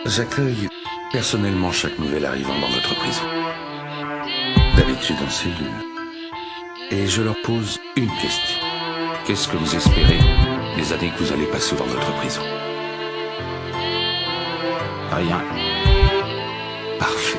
J'accueille personnellement chaque nouvel arrivant dans votre prison. D'habitude en cellule. Et je leur pose une question. Qu'est-ce que vous espérez des années que vous allez passer dans votre prison? Rien. Parfait.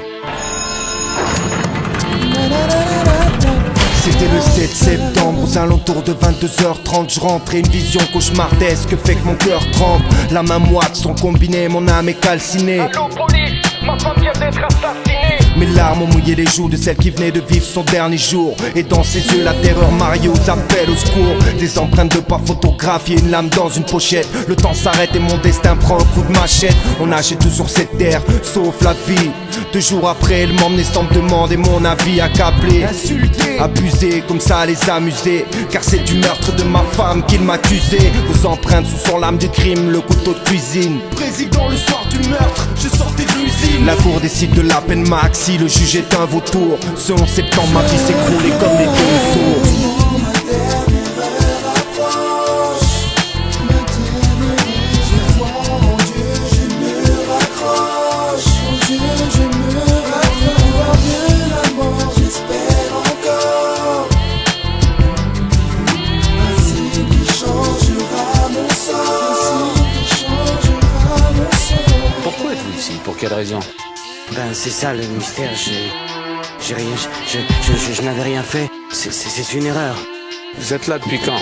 C'était le 7 septembre, aux alentours de 22h30. Je rentrais, une vision cauchemardesque fait que mon cœur tremble. La main moite, son combiné, mon âme est calcinée. Allô police, ma femme vient d'être assassinée. Mes larmes ont mouillé les joues de celle qui venait de vivre son dernier jour. Et dans ses yeux la terreur mariée aux appels au secours. Des empreintes de pas photographiées, une lame dans une pochette. Le temps s'arrête et mon destin prend un coup de machette. On nageait tout sur cette terre, sauf la vie. 2 jours après, elle m'emmenait sans me demander mon avis. Accablé, insulté, abusé, comme ça les amuser. Car c'est du meurtre de ma femme qu'il m'accusait. Vos empreintes sont sur l'âme du crime, le couteau de cuisine. Président, le soir du meurtre, je sortais de l'usine. La cour décide de la peine maxi, le juge est un vautour. Ce 11 septembre, ma vie s'écroulait comme les deux sourds. Pourquoi êtes-vous ici? Pour quelle raison? Ben c'est ça le mystère, j'ai rien, je n'avais rien fait, c'est une erreur. Vous êtes là depuis quand?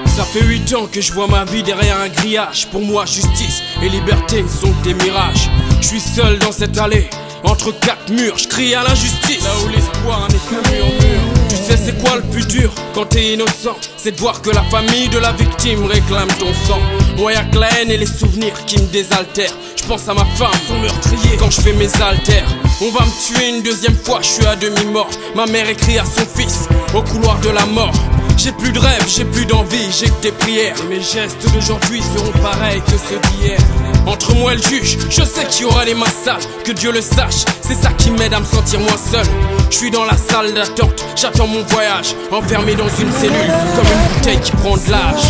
Ça fait 8 ans que je vois ma vie derrière un grillage. Pour moi justice et liberté ne sont que des mirages. Je suis seul dans cette allée, entre 4 murs, je crie à l'injustice. Là où l'espoir n'est qu'un murmure. Tu sais c'est quoi le plus dur quand t'es innocent? C'est de voir que la famille de la victime réclame ton sang. Moi y'a que la haine et les souvenirs qui me désaltèrent. Je pense à ma femme, son meurtrier, quand je fais mes haltères. On va me tuer une deuxième fois, je suis à demi-mort. Ma mère écrit à son fils, au couloir de la mort. J'ai plus de rêve, j'ai plus d'envie, j'ai que des prières. Et mes gestes d'aujourd'hui seront pareils que ceux d'hier. Entre moi et le juge, je sais qu'il y aura des massages. Que Dieu le sache, c'est ça qui m'aide à me sentir moins seul. Je suis dans la salle d'attente, j'attends mon voyage. Enfermé dans une cellule, comme une bouteille qui prend de l'âge.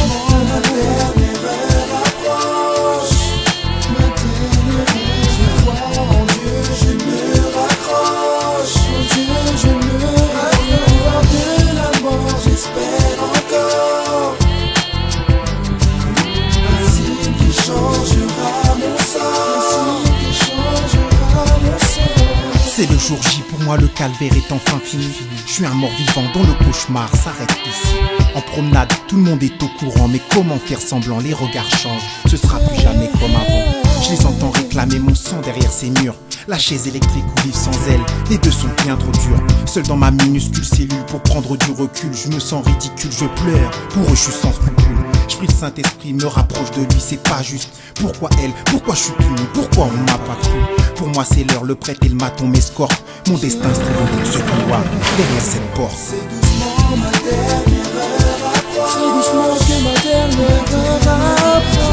C'est le jour J, pour moi le calvaire est enfin fini. Je suis un mort vivant dont le cauchemar s'arrête ici. En promenade, tout le monde est au courant, mais comment faire semblant? Les regards changent, ce sera plus jamais comme avant. Je les entends réclamer mon sang derrière ces murs. La chaise électrique ou vivre sans elle, les deux sont bien trop durs. Seul dans ma minuscule cellule, pour prendre du recul, je me sens ridicule, je pleure. Pour eux je suis sans scrupule. Je prie le Saint-Esprit, me rapproche de lui, c'est pas juste. Pourquoi elle? Pourquoi je suis puni? Pourquoi on m'a pas cru? Pour moi c'est l'heure, le prêtre et le maton m'escortent. Mon destin se trouve au bout de ce couloir, derrière cette porte. C'est doucement ma dernière heure approche. C'est doucement que ma dernière heure approche.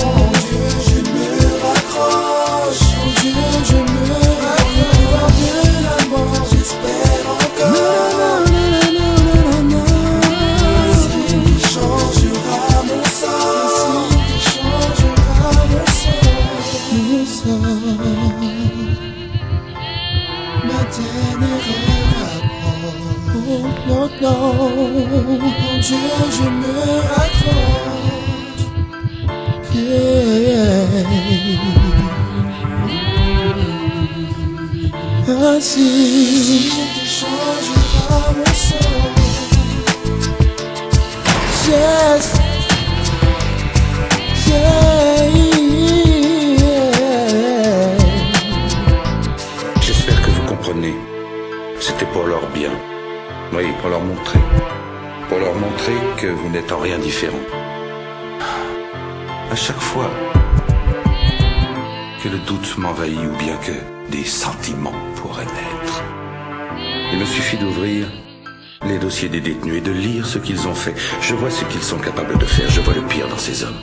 En Dieu je me raccroche. En Dieu je me raccroche. De la mort j'espère encore. C'est qui changera mon sort. C'est qui changera mon sort. Mon sort. Ma dernière heure approche. Oh non, non, mon Dieu, je me raccroche. Yeah. Ainsi, tu changeras mon sort. Yes. J'espère que vous comprenez. C'était pour leur bien. Oui, pour leur montrer. Pour leur montrer que vous n'êtes en rien différent. À chaque fois que le doute m'envahit ou bien que des sentiments pourraient naître, il me suffit d'ouvrir les dossiers des détenus et de lire ce qu'ils ont fait. Je vois ce qu'ils sont capables de faire. Je vois le pire dans ces hommes.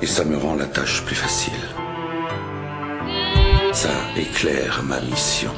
Et ça me rend la tâche plus facile. Ça éclaire ma mission.